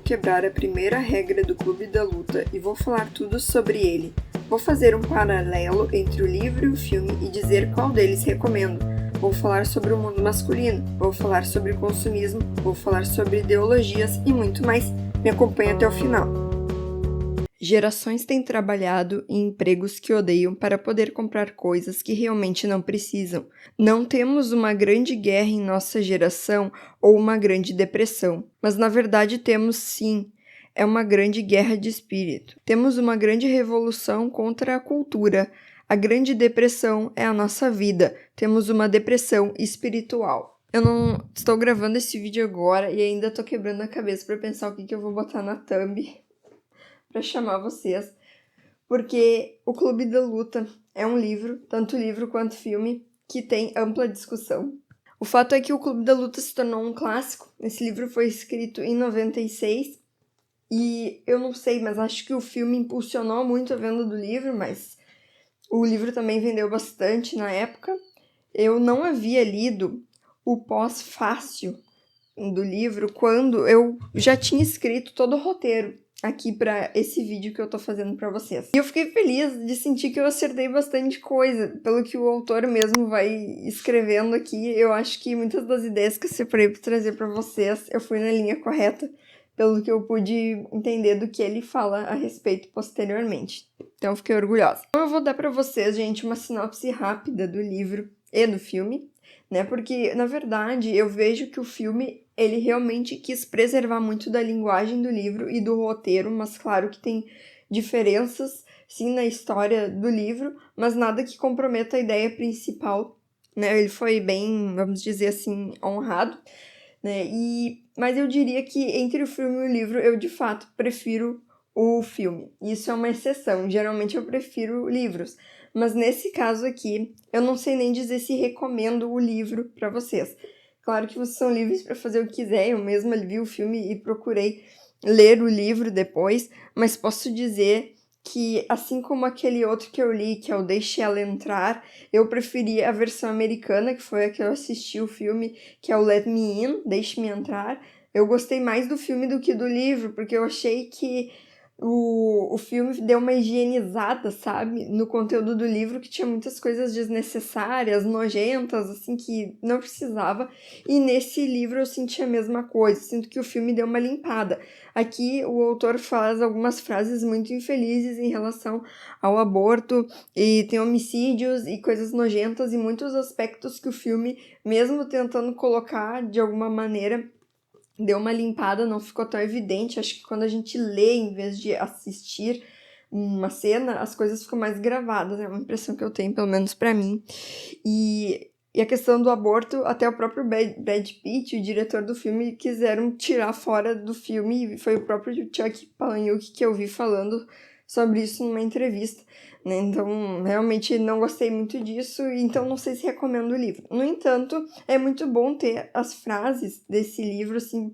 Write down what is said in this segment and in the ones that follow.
quebrar a primeira regra do Clube da Luta e vou falar tudo sobre ele. Vou fazer um paralelo entre o livro e o filme e dizer qual deles recomendo. Vou falar sobre o mundo masculino, vou falar sobre consumismo, vou falar sobre ideologias e muito mais. Me acompanhe até o final. Gerações têm trabalhado em empregos que odeiam para poder comprar coisas que realmente não precisam. Não temos uma grande guerra em nossa geração ou uma grande depressão, mas na verdade temos sim. É uma grande guerra de espírito. Temos uma grande revolução contra a cultura. A grande depressão é a nossa vida. Temos uma depressão espiritual. Eu não estou gravando esse vídeo agora e ainda estou quebrando a cabeça para pensar o que eu vou botar na thumb para chamar vocês, porque O Clube da Luta é um livro, tanto livro quanto filme, que tem ampla discussão. O fato é que O Clube da Luta se tornou um clássico. Esse livro foi escrito em 96 e eu não sei, mas acho que o filme impulsionou muito a venda do livro, mas o livro também vendeu bastante na época. Eu não havia lido o pós-fácil do livro quando eu já tinha escrito todo o roteiro aqui para esse vídeo que eu tô fazendo para vocês. E eu fiquei feliz de sentir que eu acertei bastante coisa, pelo que o autor mesmo vai escrevendo aqui. Eu acho que muitas das ideias que eu separei para trazer para vocês, eu fui na linha correta, pelo que eu pude entender do que ele fala a respeito posteriormente. Então eu fiquei orgulhosa. Então eu vou dar para vocês, gente, uma sinopse rápida do livro e do filme, né? Porque, na verdade, eu vejo que o filme, ele realmente quis preservar muito da linguagem do livro e do roteiro, mas claro que tem diferenças, sim, na história do livro, mas nada que comprometa a ideia principal, né? Ele foi bem, vamos dizer assim, honrado, né? Mas eu diria que entre o filme e o livro, eu de fato prefiro o filme. Isso é uma exceção, geralmente eu prefiro livros. Mas nesse caso aqui, eu não sei nem dizer se recomendo o livro para vocês. Claro que vocês são livres para fazer o que quiser, eu mesma vi o filme e procurei ler o livro depois, mas posso dizer que, assim como aquele outro que eu li, que é o Deixe Ela Entrar, eu preferi a versão americana, que foi a que eu assisti o filme, que é o Let Me In, Deixe-me Entrar. Eu gostei mais do filme do que do livro, porque eu achei que o filme deu uma higienizada, sabe, no conteúdo do livro, que tinha muitas coisas desnecessárias, nojentas, assim, que não precisava, e nesse livro eu senti a mesma coisa, sinto que o filme deu uma limpada. Aqui o autor faz algumas frases muito infelizes em relação ao aborto, e tem homicídios e coisas nojentas, e muitos aspectos que o filme, mesmo tentando colocar de alguma maneira, deu uma limpada, não ficou tão evidente. Acho que quando a gente lê, em vez de assistir uma cena, as coisas ficam mais gravadas, é uma impressão que eu tenho, pelo menos pra mim. E a questão do aborto, até o próprio Brad Pitt, o diretor do filme, quiseram tirar fora do filme, e foi o próprio Chuck Palahniuk que eu vi falando sobre isso numa entrevista, né? Então, realmente não gostei muito disso, então não sei se recomendo o livro. No entanto, é muito bom ter as frases desse livro, assim,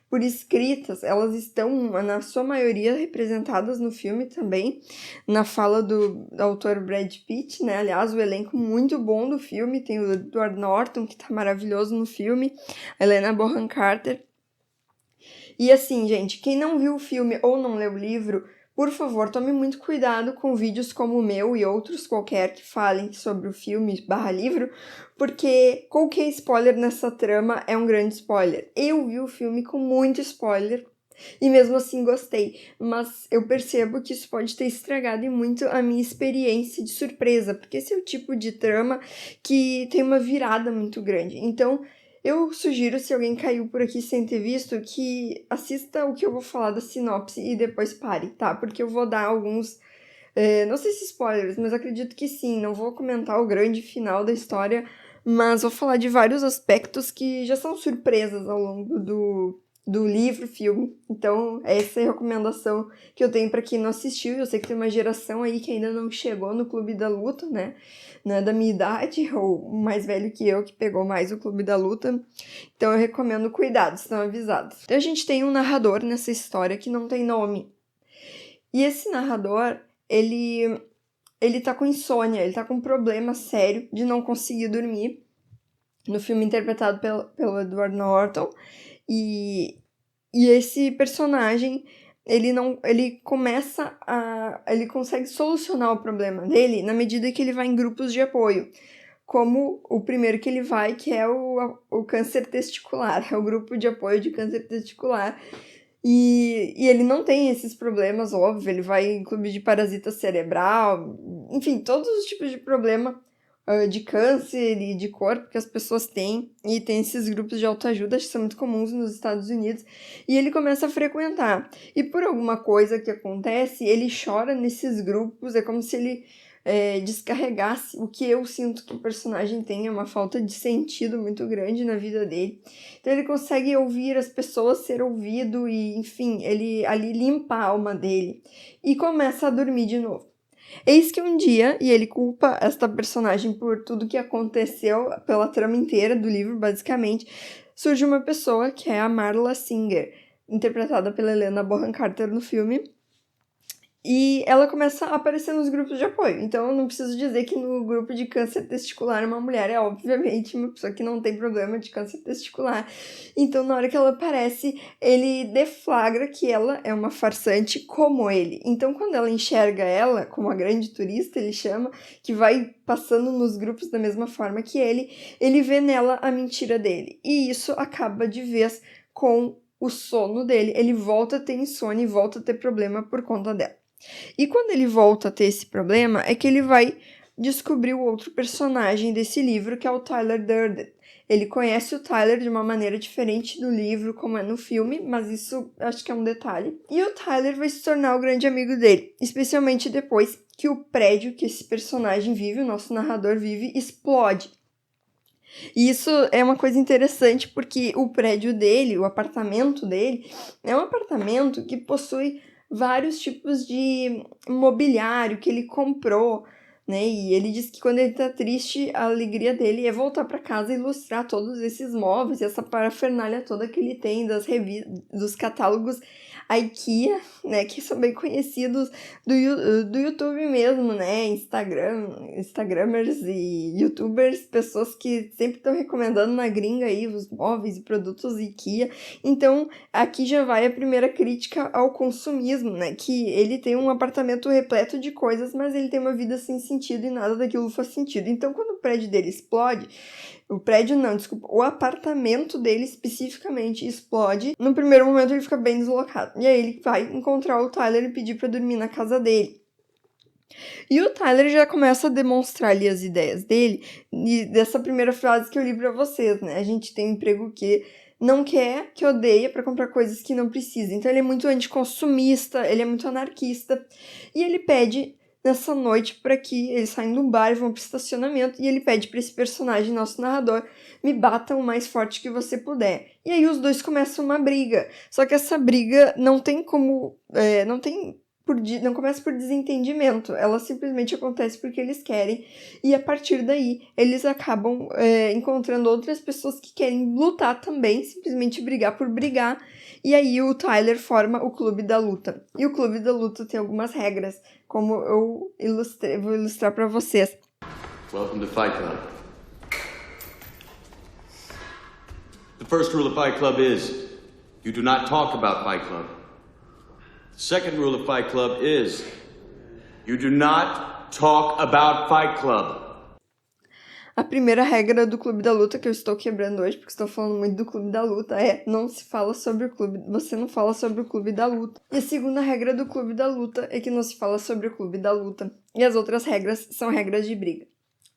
por escritas. Elas estão, na sua maioria, representadas no filme também, na fala do autor Brad Pitt, né? Aliás, o elenco muito bom do filme, tem o Edward Norton, que tá maravilhoso no filme, a Helena Bonham Carter. E assim, gente, quem não viu o filme ou não leu o livro, por favor, tome muito cuidado com vídeos como o meu e outros qualquer que falem sobre o filme /livro, porque qualquer spoiler nessa trama é um grande spoiler. Eu vi o filme com muito spoiler e mesmo assim gostei, mas eu percebo que isso pode ter estragado muito a minha experiência de surpresa, porque esse é o tipo de trama que tem uma virada muito grande. Então, eu sugiro, se alguém caiu por aqui sem ter visto, que assista o que eu vou falar da sinopse e depois pare, tá? Porque eu vou dar alguns, não sei se spoilers, mas acredito que sim. Não vou comentar o grande final da história, mas vou falar de vários aspectos que já são surpresas ao longo do livro, filme. Então, essa é a recomendação que eu tenho para quem não assistiu. Eu sei que tem uma geração aí que ainda não chegou no Clube da Luta, né? Não é da minha idade, ou mais velho que eu, que pegou mais o Clube da Luta. Então, eu recomendo cuidado, estão avisados. Então, a gente tem um narrador nessa história que não tem nome. E esse narrador, ele tá com insônia, ele tá com um problema sério de não conseguir dormir. No filme interpretado pelo Edward Norton. E E esse personagem, ele consegue solucionar o problema dele na medida que ele vai em grupos de apoio. Como o primeiro que ele vai, que é o câncer testicular, é o grupo de apoio de câncer testicular. E ele não tem esses problemas, óbvio, ele vai em clube de parasita cerebral, enfim, todos os tipos de problema de câncer e de corpo que as pessoas têm, e tem esses grupos de autoajuda que são muito comuns nos Estados Unidos, e ele começa a frequentar. E por alguma coisa que acontece, ele chora nesses grupos, é como se ele descarregasse o que eu sinto que o personagem tem, é uma falta de sentido muito grande na vida dele. Então ele consegue ouvir as pessoas, ser ouvido e, enfim, ele ali limpa a alma dele e começa a dormir de novo. Eis que um dia, e ele culpa esta personagem por tudo que aconteceu pela trama inteira do livro, basicamente, surge uma pessoa que é a Marla Singer, interpretada pela Helena Bonham Carter no filme, e ela começa a aparecer nos grupos de apoio. Então eu não preciso dizer que no grupo de câncer testicular uma mulher é obviamente uma pessoa que não tem problema de câncer testicular. Então na hora que ela aparece, ele deflagra que ela é uma farsante como ele. Então quando ela enxerga ela como a grande turista, ele chama, que vai passando nos grupos da mesma forma que ele vê nela a mentira dele. E isso acaba de vez com o sono dele. Ele volta a ter insônia e volta a ter problema por conta dela. E quando ele volta a ter esse problema, é que ele vai descobrir o outro personagem desse livro, que é o Tyler Durden. Ele conhece o Tyler de uma maneira diferente do livro, como é no filme, mas isso acho que é um detalhe. E o Tyler vai se tornar o grande amigo dele, especialmente depois que o prédio que esse personagem vive, o nosso narrador vive, explode. E isso é uma coisa interessante porque o prédio dele, o apartamento dele, é um apartamento que possui vários tipos de mobiliário que ele comprou, né? E ele diz que quando ele tá triste, a alegria dele é voltar para casa e ilustrar todos esses móveis, essa parafernália toda que ele tem das revistas, dos catálogos IKEA, né? Que são bem conhecidos do YouTube mesmo, né? Instagramers e YouTubers, pessoas que sempre estão recomendando na gringa aí os móveis e produtos IKEA. Então, aqui já vai a primeira crítica ao consumismo, né? Que ele tem um apartamento repleto de coisas, mas ele tem uma vida sem sentido e nada daquilo faz sentido. Então, quando o prédio dele explode, o apartamento dele especificamente explode, no primeiro momento ele fica bem deslocado. E aí ele vai encontrar o Tyler e pedir pra dormir na casa dele. E o Tyler já começa a demonstrar ali as ideias dele, e dessa primeira frase que eu li pra vocês, né? A gente tem um emprego que não quer, que odeia pra comprar coisas que não precisa. Então ele é muito anticonsumista, ele é muito anarquista. E ele pede nessa noite para que eles saem do bar e vão pro estacionamento, e ele pede para esse personagem, nosso narrador, me bata o mais forte que você puder. E aí os dois começam uma briga. Só que essa briga não tem como... não começa por desentendimento, ela simplesmente acontece porque eles querem, e a partir daí eles acabam encontrando outras pessoas que querem lutar também, simplesmente brigar por brigar, e aí o Tyler forma o Clube da Luta. E o Clube da Luta tem algumas regras, como eu vou ilustrar para vocês. Welcome to Fight Club. The first rule of Fight Club is, you do not talk about Fight Club. The second rule of Fight Club is, you do not talk about Fight Club. A primeira regra do Clube da Luta, que eu estou quebrando hoje, porque estou falando muito do Clube da Luta, é não se fala sobre o clube, você não fala sobre o Clube da Luta. E a segunda regra do Clube da Luta é que não se fala sobre o Clube da Luta. E as outras regras são regras de briga.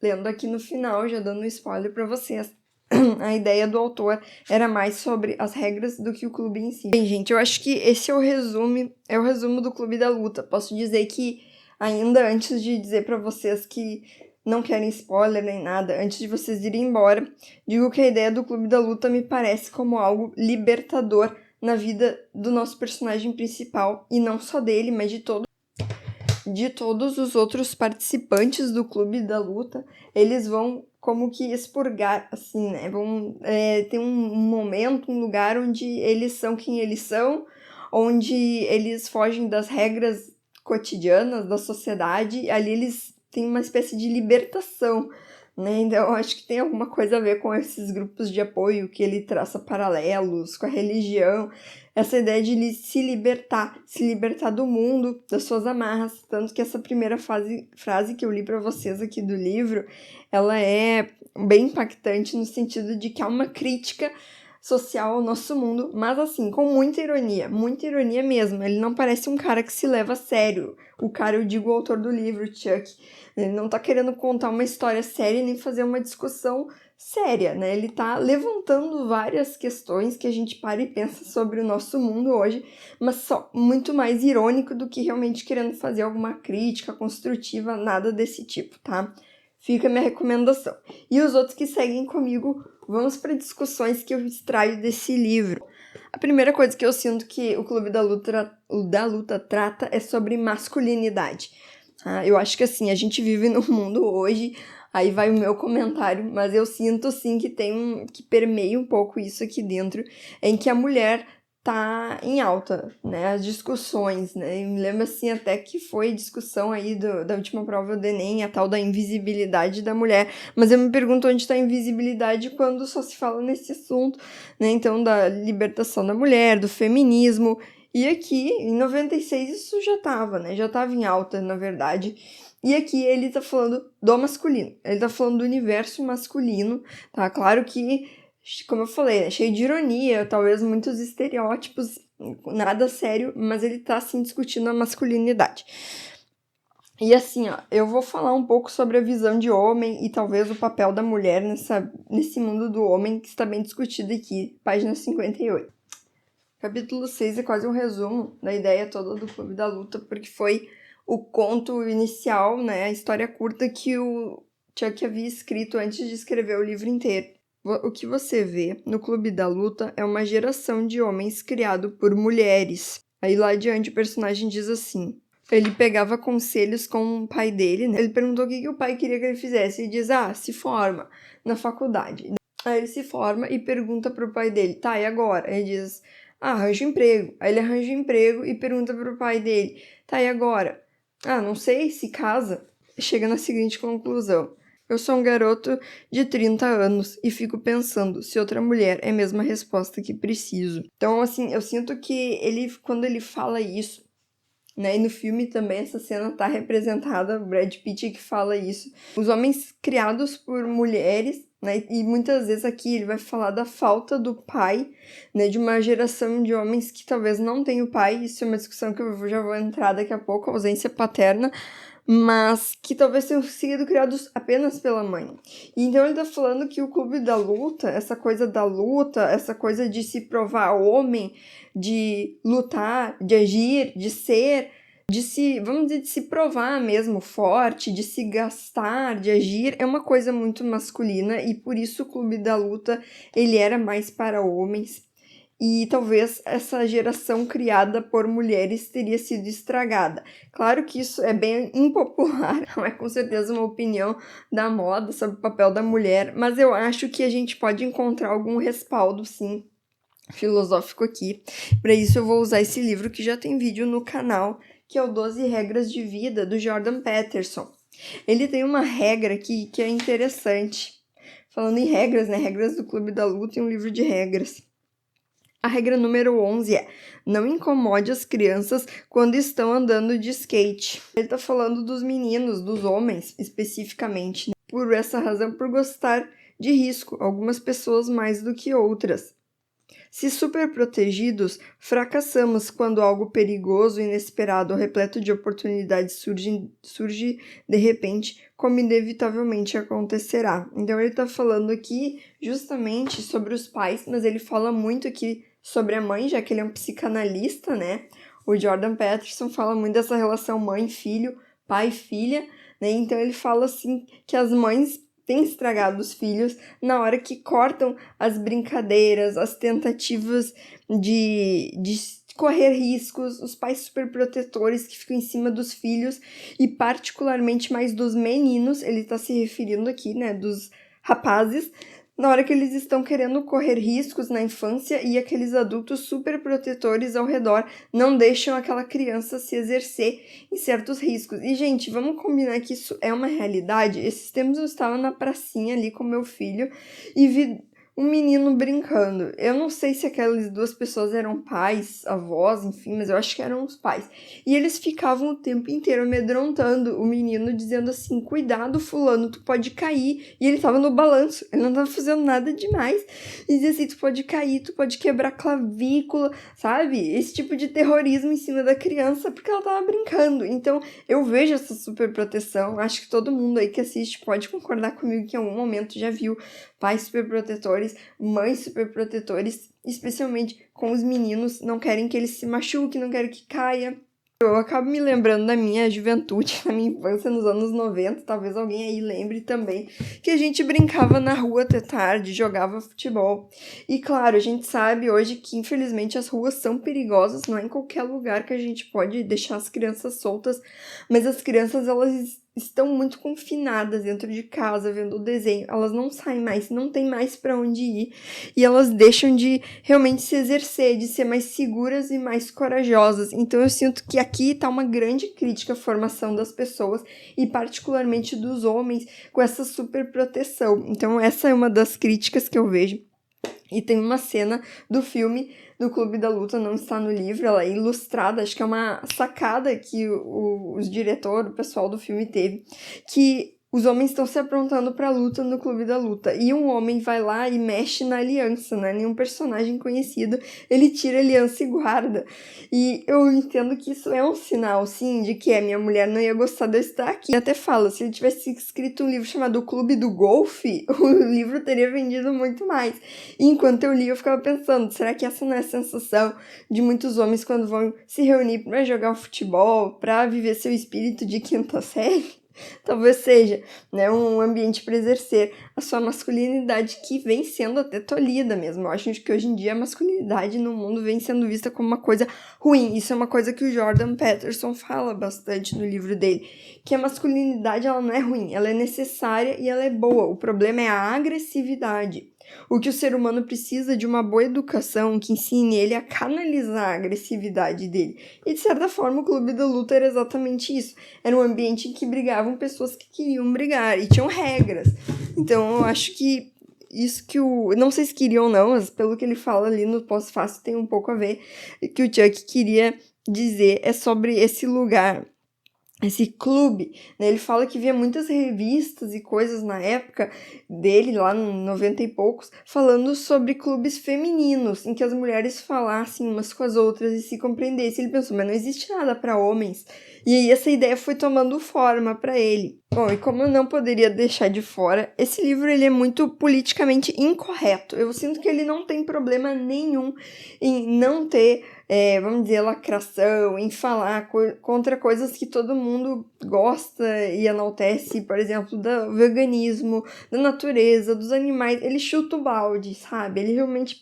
Lendo aqui no final, já dando um spoiler para vocês, a ideia do autor era mais sobre as regras do que o clube em si. Bem, gente, eu acho que esse é o resumo do Clube da Luta. Posso dizer que, ainda antes de dizer para vocês que não querem spoiler nem nada, antes de vocês irem embora, digo que a ideia do Clube da Luta me parece como algo libertador na vida do nosso personagem principal, e não só dele, mas de todos os outros participantes do Clube da Luta. Eles vão como que expurgar, assim, né? Vão ter um momento, um lugar onde eles são quem eles são, onde eles fogem das regras cotidianas da sociedade. Ali eles têm uma espécie de libertação, né? Então eu acho que tem alguma coisa a ver com esses grupos de apoio que ele traça paralelos com a religião, essa ideia de se libertar do mundo, das suas amarras, tanto que essa primeira frase que eu li para vocês aqui do livro, ela é bem impactante no sentido de que há uma crítica social ao nosso mundo, mas assim, com muita ironia mesmo. Ele não parece um cara que se leva a sério. O cara, eu digo o autor do livro, Chuck, ele não tá querendo contar uma história séria nem fazer uma discussão séria, né? Ele tá levantando várias questões que a gente para e pensa sobre o nosso mundo hoje, mas só muito mais irônico do que realmente querendo fazer alguma crítica construtiva, nada desse tipo, tá? Fica a minha recomendação. E os outros que seguem comigo, vamos para discussões que eu extraio desse livro. A primeira coisa que eu sinto que o Clube da Luta trata é sobre masculinidade. Eu acho que assim, a gente vive num mundo hoje, aí vai o meu comentário, mas eu sinto sim que que permeia um pouco isso aqui dentro, em que a mulher tá em alta, né, as discussões, né, eu me lembro assim até que foi discussão aí da última prova do Enem, a tal da invisibilidade da mulher, mas eu me pergunto onde está a invisibilidade quando só se fala nesse assunto, né, então da libertação da mulher, do feminismo, e aqui, em 96, isso já tava em alta, na verdade, e aqui ele tá falando do masculino, ele tá falando do universo masculino, tá, claro que como eu falei, é cheio de ironia, talvez muitos estereótipos, nada sério, mas ele tá, assim, discutindo a masculinidade. E assim, ó, eu vou falar um pouco sobre a visão de homem e talvez o papel da mulher nesse mundo do homem que está bem discutido aqui, página 58. Capítulo 6 é quase um resumo da ideia toda do Clube da Luta, porque foi o conto inicial, né, a história curta que o Chuck havia escrito antes de escrever o livro inteiro. O que você vê no Clube da Luta é uma geração de homens criado por mulheres. Aí lá adiante o personagem diz assim: ele pegava conselhos com o pai dele, né? Ele perguntou o que o pai queria que ele fizesse e diz: se forma na faculdade. Aí ele se forma e pergunta pro pai dele: tá, e agora? Aí ele diz: arranja emprego. Aí ele arranja emprego e pergunta pro pai dele: tá, e agora? Não sei, se casa. Chega na seguinte conclusão: eu sou um garoto de 30 anos e fico pensando se outra mulher é a mesma resposta que preciso. Então, assim, eu sinto que quando ele fala isso, né, e no filme também essa cena tá representada, o Brad Pitt que fala isso. Os homens criados por mulheres, né, e muitas vezes aqui ele vai falar da falta do pai, né, de uma geração de homens que talvez não tenham pai, isso é uma discussão que eu já vou entrar daqui a pouco, a ausência paterna, mas que talvez tenham sido criados apenas pela mãe. E então ele tá falando que o Clube da Luta, essa coisa da luta, essa coisa de se provar homem, de lutar, de agir, de ser, vamos dizer, de se provar mesmo forte, de se gastar, de agir, é uma coisa muito masculina e por isso o Clube da Luta, ele era mais para homens. E talvez essa geração criada por mulheres teria sido estragada. Claro que isso é bem impopular, não é com certeza uma opinião da moda sobre o papel da mulher, mas eu acho que a gente pode encontrar algum respaldo, sim, filosófico aqui. Para isso eu vou usar esse livro que já tem vídeo no canal, que é o 12 Regras de Vida, do Jordan Peterson. Ele tem uma regra aqui que é interessante. Falando em regras, né? Regras do Clube da Luta e um livro de regras. A regra número 11 é: não incomode as crianças quando estão andando de skate. Ele tá falando dos meninos, dos homens especificamente, né? Por essa razão, por gostar de risco, algumas pessoas mais do que outras. Se super protegidos, fracassamos quando algo perigoso, inesperado ou repleto de oportunidades surge de repente, como inevitavelmente acontecerá. Então ele está falando aqui justamente sobre os pais, mas ele fala muito aqui sobre a mãe, já que ele é um psicanalista, né? O Jordan Peterson fala muito dessa relação mãe-filho, pai-filha, né? Então ele fala assim que as mães têm estragado os filhos na hora que cortam as brincadeiras, as tentativas de correr riscos, os pais superprotetores que ficam em cima dos filhos e particularmente mais dos meninos, ele está se referindo aqui, né, dos rapazes, na hora que eles estão querendo correr riscos na infância e aqueles adultos super protetores ao redor não deixam aquela criança se exercer em certos riscos. E, gente, vamos combinar que isso é uma realidade? Esses tempos eu estava na pracinha ali com meu filho e vi um menino brincando. Eu não sei se aquelas duas pessoas eram pais, avós, enfim, mas eu acho que eram os pais. E eles ficavam o tempo inteiro amedrontando o menino, dizendo assim, cuidado fulano, tu pode cair. E ele tava no balanço, ele não tava fazendo nada demais. E dizia assim, tu pode cair, tu pode quebrar clavícula, sabe? Esse tipo de terrorismo em cima da criança, porque ela tava brincando. Então, eu vejo essa super proteção. Acho que todo mundo aí que assiste pode concordar comigo que em algum momento já viu pais superprotetores, mães superprotetores, especialmente com os meninos, não querem que eles se machuquem, não querem que caia. Eu acabo me lembrando da minha juventude, da minha infância nos anos 90, talvez alguém aí lembre também, que a gente brincava na rua até tarde, jogava futebol. E claro, a gente sabe hoje que infelizmente as ruas são perigosas, não é em qualquer lugar que a gente pode deixar as crianças soltas, mas as crianças elas estão muito confinadas dentro de casa, vendo o desenho, elas não saem mais, não tem mais para onde ir, e elas deixam de realmente se exercer, de ser mais seguras e mais corajosas. Então eu sinto que aqui está uma grande crítica à formação das pessoas, e particularmente dos homens, com essa super proteção. Então essa é uma das críticas que eu vejo. E tem uma cena do filme do Clube da Luta, não está no livro, ela é ilustrada, acho que é uma sacada que os diretores, o pessoal do filme teve, que os homens estão se aprontando para a luta no Clube da Luta, e um homem vai lá e mexe na aliança, não é nenhum personagem conhecido, ele tira a aliança e guarda. E eu entendo que isso é um sinal, sim, de que a minha mulher não ia gostar de eu estar aqui. Eu até falo, se ele tivesse escrito um livro chamado O Clube do Golfe, o livro teria vendido muito mais. E enquanto eu li, eu ficava pensando, será que essa não é a sensação de muitos homens quando vão se reunir para jogar futebol, para viver seu espírito de quinta série? Talvez seja, né, um ambiente para exercer a sua masculinidade, que vem sendo até tolhida mesmo. Eu acho que hoje em dia a masculinidade no mundo vem sendo vista como uma coisa ruim. Isso é uma coisa que o Jordan Peterson fala bastante no livro dele, que a masculinidade ela não é ruim, ela é necessária e ela é boa. O problema é a agressividade. O que o ser humano precisa de uma boa educação que ensine ele a canalizar a agressividade dele. E de certa forma o Clube da Luta era exatamente isso. Era um ambiente em que brigavam pessoas que queriam brigar e tinham regras. Então eu acho que isso que não sei se queriam ou não, mas pelo que ele fala ali no pós-fácil tem um pouco a ver, que o Chuck queria dizer é sobre esse lugar, esse clube, né? Ele fala que via muitas revistas e coisas na época dele, lá no 90 e poucos, falando sobre clubes femininos, em que as mulheres falassem umas com as outras e se compreendessem. Ele pensou, mas não existe nada para homens. E aí essa ideia foi tomando forma para ele. Bom, e como eu não poderia deixar de fora, esse livro ele é muito politicamente incorreto. Eu sinto que ele não tem problema nenhum em não ter vamos dizer, lacração, em falar contra coisas que todo mundo gosta e enaltece, por exemplo, do veganismo, da natureza, dos animais. Ele chuta o balde, sabe? Ele realmente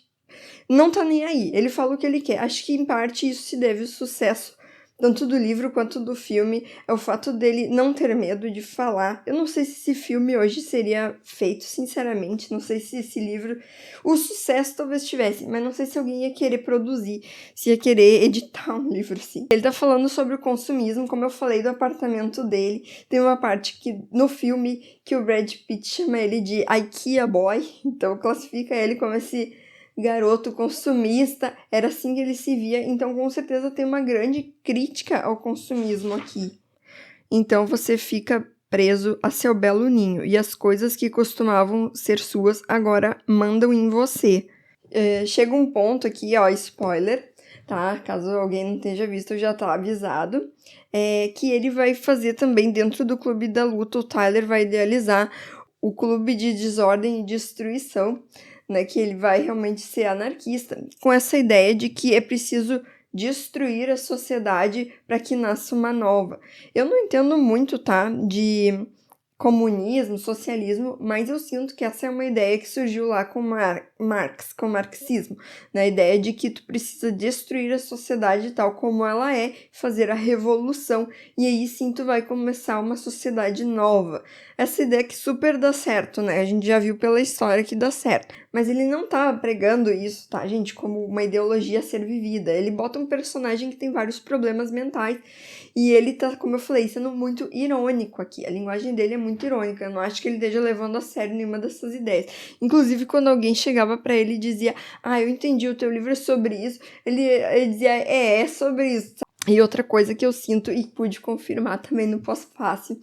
não tá nem aí. Ele fala o que ele quer. Acho que, em parte, isso se deve ao sucesso tanto do livro quanto do filme, é o fato dele não ter medo de falar. Eu não sei se esse filme hoje seria feito, sinceramente, não sei se esse livro... O sucesso talvez tivesse, mas não sei se alguém ia querer produzir, se ia querer editar um livro assim. Ele tá falando sobre o consumismo, como eu falei do apartamento dele. Tem uma parte que no filme que o Brad Pitt chama ele de IKEA Boy, então classifica ele como esse garoto consumista, era assim que ele se via, então com certeza tem uma grande crítica ao consumismo aqui. Então você fica preso a seu belo ninho, e as coisas que costumavam ser suas agora mandam em você. Chega um ponto aqui, ó, spoiler, tá? Caso alguém não tenha visto, já tá avisado, que ele vai fazer também dentro do Clube da Luta, o Tyler vai idealizar o Clube de Desordem e Destruição, né, que ele vai realmente ser anarquista, com essa ideia de que é preciso destruir a sociedade para que nasça uma nova. Eu não entendo muito, tá, de comunismo, socialismo, mas eu sinto que essa é uma ideia que surgiu lá com Marx, com o marxismo, né? A ideia de que tu precisa destruir a sociedade tal como ela é, fazer a revolução, e aí sim tu vai começar uma sociedade nova. Essa ideia que super dá certo, né? A gente já viu pela história que dá certo. Mas ele não tá pregando isso, tá, gente, como uma ideologia a ser vivida. Ele bota um personagem que tem vários problemas mentais e ele tá, como eu falei, sendo muito irônico aqui. A linguagem dele é muito irônica. Eu não acho que ele esteja levando a sério nenhuma dessas ideias. Inclusive, quando alguém chegava pra ele e dizia: eu entendi, o teu livro é sobre isso, ele dizia: é sobre isso. E outra coisa que eu sinto e pude confirmar também no pós-fácil,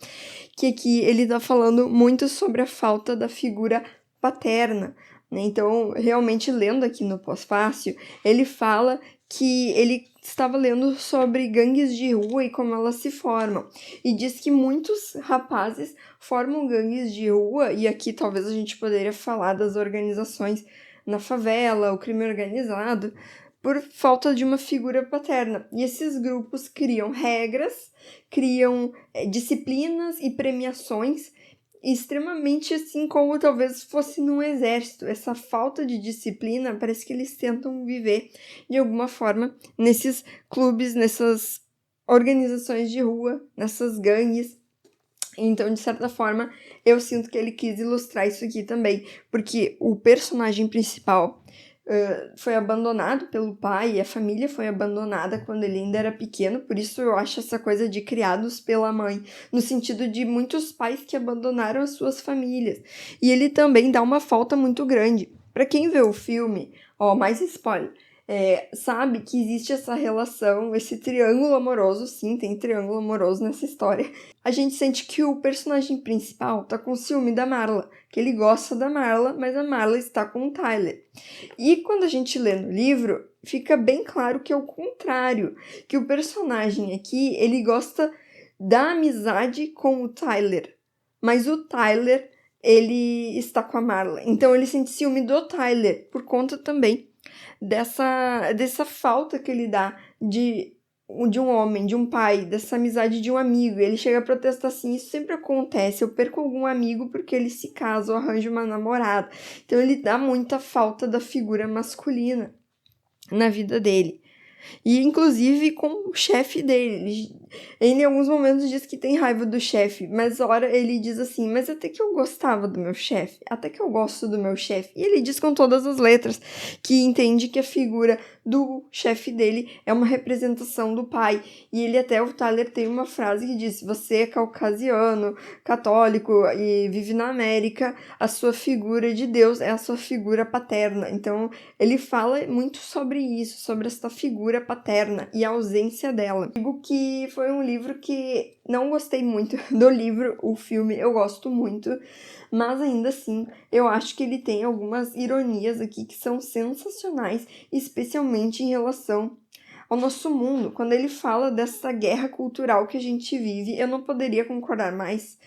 que aqui ele tá falando muito sobre a falta da figura paterna, né? Então, realmente, lendo aqui no pós-fácil, ele fala que ele estava lendo sobre gangues de rua e como elas se formam. E diz que muitos rapazes formam gangues de rua, e aqui talvez a gente poderia falar das organizações na favela, o crime organizado, por falta de uma figura paterna. E esses grupos criam regras, criam disciplinas e premiações extremamente assim como talvez fosse num exército. Essa falta de disciplina, parece que eles tentam viver de alguma forma nesses clubes, nessas organizações de rua, nessas gangues. Então, de certa forma, eu sinto que ele quis ilustrar isso aqui também, porque o personagem principal foi abandonado pelo pai e a família foi abandonada quando ele ainda era pequeno, por isso eu acho essa coisa de criados pela mãe, no sentido de muitos pais que abandonaram as suas famílias. E ele também dá uma falta muito grande. Para quem vê o filme, mais spoiler, sabe que existe essa relação, esse triângulo amoroso, sim, tem triângulo amoroso nessa história. A gente sente que o personagem principal tá com ciúme da Marla, que ele gosta da Marla, mas a Marla está com o Tyler. E quando a gente lê no livro, fica bem claro que é o contrário, que o personagem aqui, ele gosta da amizade com o Tyler, mas o Tyler, ele está com a Marla. Então ele sente ciúme do Tyler, por conta também dessa falta que ele dá de um homem, de um pai, dessa amizade de um amigo. Ele chega a protestar assim: isso sempre acontece, eu perco algum amigo porque ele se casa ou arranja uma namorada. Então ele dá muita falta da figura masculina na vida dele. E inclusive com o chefe dele. Ele em alguns momentos diz que tem raiva do chefe, mas hora ele diz assim: mas até que eu gostava do meu chefe, até que eu gosto do meu chefe. E ele diz com todas as letras que entende que a figura do chefe dele é uma representação do pai. E ele até, o Tyler, tem uma frase que diz: você é caucasiano, católico e vive na América, a sua figura de Deus é a sua figura paterna. Então ele fala muito sobre isso, sobre essa figura paterna e a ausência dela. Digo que foi um livro que não gostei muito do livro, o filme eu gosto muito, mas ainda assim eu acho que ele tem algumas ironias aqui que são sensacionais, especialmente em relação ao nosso mundo. Quando ele fala dessa guerra cultural que a gente vive, eu não poderia concordar mais,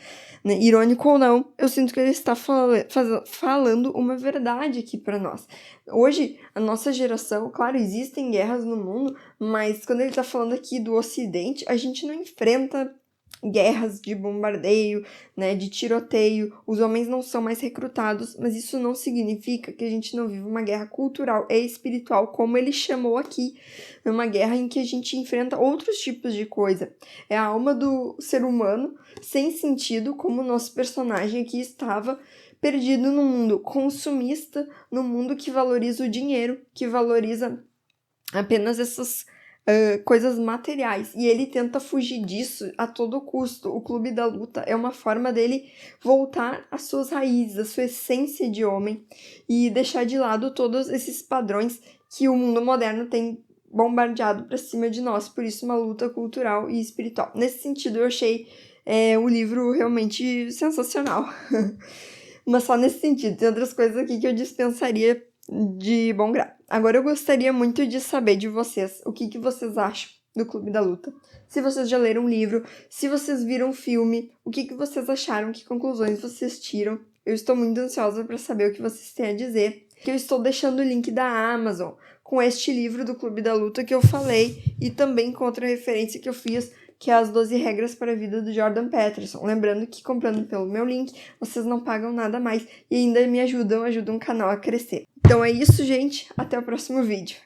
né? Irônico ou não, eu sinto que ele está falando uma verdade aqui para nós. Hoje, a nossa geração, claro, existem guerras no mundo, mas quando ele está falando aqui do Ocidente, a gente não enfrenta guerras de bombardeio, né, de tiroteio, os homens não são mais recrutados, mas isso não significa que a gente não vive uma guerra cultural e espiritual, como ele chamou aqui. É uma guerra em que a gente enfrenta outros tipos de coisa. É a alma do ser humano sem sentido, como o nosso personagem aqui estava, perdido no mundo consumista, no mundo que valoriza o dinheiro, que valoriza apenas essas coisas materiais, e ele tenta fugir disso a todo custo. O Clube da Luta é uma forma dele voltar às suas raízes, à sua essência de homem, e deixar de lado todos esses padrões que o mundo moderno tem bombardeado para cima de nós. Por isso, uma luta cultural e espiritual. Nesse sentido, eu achei o livro realmente sensacional. Mas só nesse sentido. Tem outras coisas aqui que eu dispensaria de bom grado. Agora eu gostaria muito de saber de vocês o que vocês acham do Clube da Luta. Se vocês já leram o livro, se vocês viram o filme, o que vocês acharam, que conclusões vocês tiram. Eu estou muito ansiosa para saber o que vocês têm a dizer. Eu estou deixando o link da Amazon com este livro do Clube da Luta que eu falei e também com outra referência que eu fiz, que é As 12 Regras para a Vida do Jordan Peterson. Lembrando que comprando pelo meu link, vocês não pagam nada mais e ainda me ajudam o canal a crescer. Então é isso, gente. Até o próximo vídeo.